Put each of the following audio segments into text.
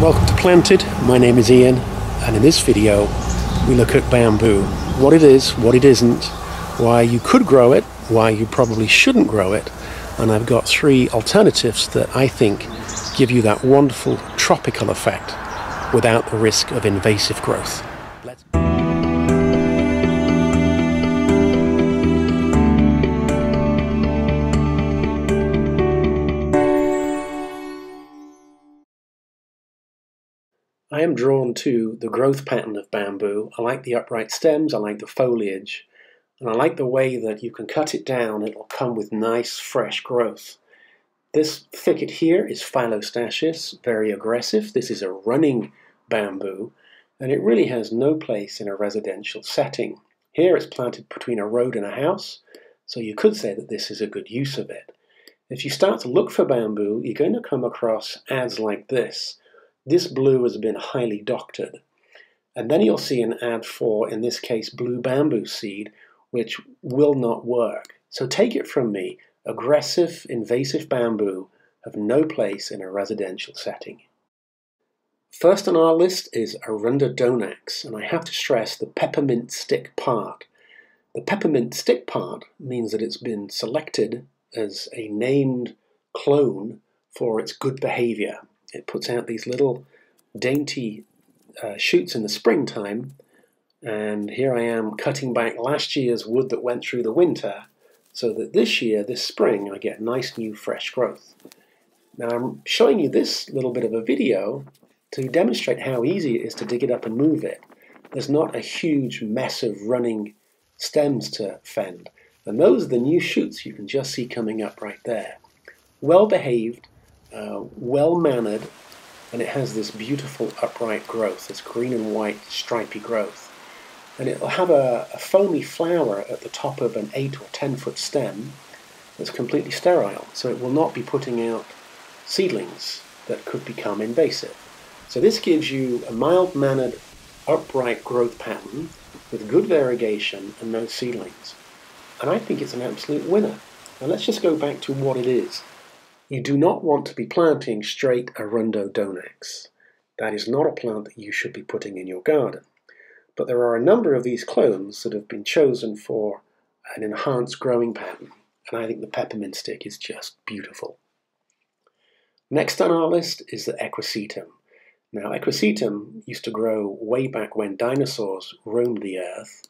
Welcome to Planted. My name is Ian, and in this video we look at bamboo. What it is, what it isn't, why you could grow it, why you probably shouldn't grow it, and I've got 3 alternatives that I think give you that wonderful tropical effect without the risk of invasive growth. I am drawn to the growth pattern of bamboo. I like the upright stems, I like the foliage, and I like the way that you can cut it down, it will come with nice fresh growth. This thicket here is phylostas, very aggressive. This is a running bamboo, and it really has no place in a residential setting. Here it's planted between a road and a house, so you could say that this is a good use of it. If you start to look for bamboo, you're going to come across ads like this. This blue has been highly doctored. And then you'll see an ad for, in this case, blue bamboo seed, which will not work. So take it from me, aggressive, invasive bamboo have no place in a residential setting. First on our list is arundhadonax, and I have to stress the peppermint stick part. The peppermint stick part means that it's been selected as a named clone for its good behavior. It puts out these little dainty shoots in the springtime, and here I am cutting back last year's wood that went through the winter so that this year, this spring, I get nice new fresh growth. Now I'm showing you this little bit of a video to demonstrate how easy it is to dig it up and move it. There's not a huge mess of running stems to fend, and those are the new shoots you can just see coming up right there. Well behaved, well-mannered, and it has this beautiful upright growth, this green and white stripy growth. And it will have a foamy flower at the top of an 8 or 10 foot stem that's completely sterile, so it will not be putting out seedlings that could become invasive. So this gives you a mild-mannered, upright growth pattern with good variegation and no seedlings. And I think it's an absolute winner. Now let's just go back to what it is. You do not want to be planting straight arundhadonax. That is not a plant that you should be putting in your garden. But there are a number of these clones that have been chosen for an enhanced growing pattern, and I think the peppermint stick is just beautiful. Next on our list is the Equisetum. Now, Equisetum used to grow way back when dinosaurs roamed the earth,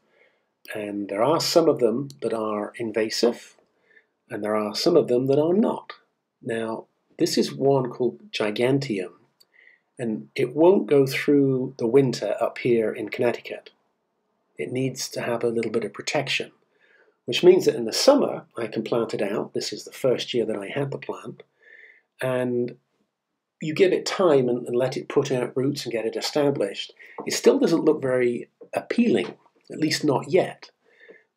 and there are some of them that are invasive, and there are some of them that are not. Now, this is one called gigantium, and it won't go through the winter up here in Connecticut. It needs to have a little bit of protection, which means that in the summer I can plant it out. This is the first year that I had the plant, and you give it time and let it put out roots and get it established. It still doesn't look very appealing, at least not yet,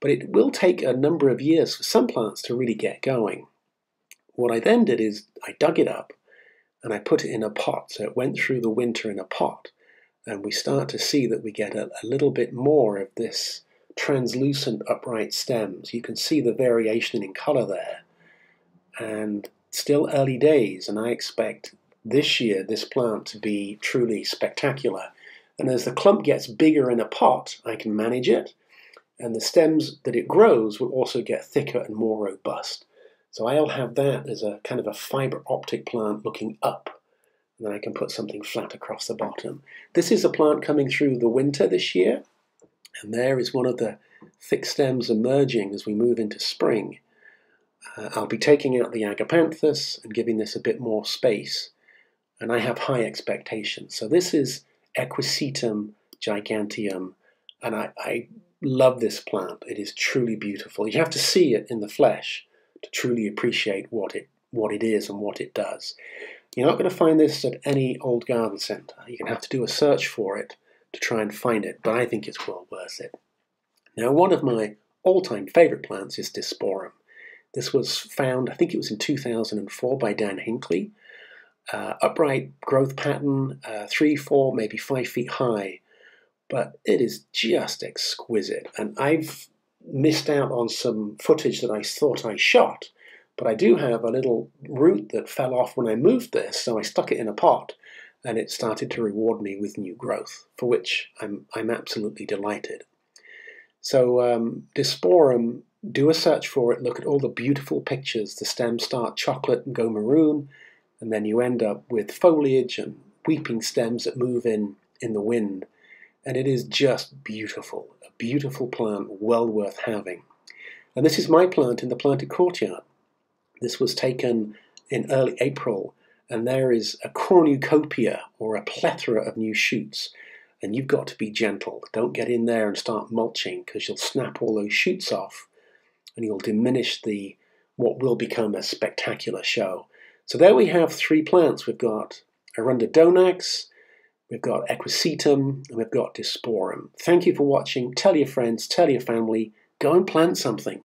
but it will take a number of years for some plants to really get going. What I then did is I dug it up and I put it in a pot, so it went through the winter in a pot, and we start to see that we get a little bit more of this translucent upright stems. You can see the variation in color there, and still early days, and I expect this year this plant to be truly spectacular. And as the clump gets bigger in a pot, I can manage it, and the stems that it grows will also get thicker and more robust. So I'll have that as a kind of a fiber optic plant looking up, and then I can put something flat across the bottom. This is a plant coming through the winter this year, and there is one of the thick stems emerging as we move into spring. I'll be taking out the agapanthus and giving this a bit more space, and I have high expectations. So this is Equisetum gigantium, and I love this plant. It is truly beautiful. You have to see it in the flesh to truly appreciate what it is and what it does. You're not going to find this at any old garden centre. You're going to have to do a search for it to try and find it, but I think it's well worth it. Now, one of my all-time favourite plants is dysporum. This was found, I think it was in 2004 by Dan Hinckley. Upright growth pattern, 3, 4, maybe 5 feet high, but it is just exquisite. And I've missed out on some footage that I thought I shot, but I do have a little root that fell off when I moved this, so I stuck it in a pot, and it started to reward me with new growth, for which I'm absolutely delighted. So dysporum, do a search for it, look at all the beautiful pictures. The stems start chocolate and go maroon, and then you end up with foliage and weeping stems that move in the wind. And it is just beautiful, a beautiful plant, well worth having. And this is my plant in the planted courtyard. This was taken in early April, and there is a cornucopia, or a plethora of new shoots. And you've got to be gentle. Don't get in there and start mulching, because you'll snap all those shoots off and you'll diminish what will become a spectacular show. So there we have 3 plants. We've got arundhadonax, we've got Equisetum, and we've got dysporum. Thank you for watching. Tell your friends, tell your family, go and plant something.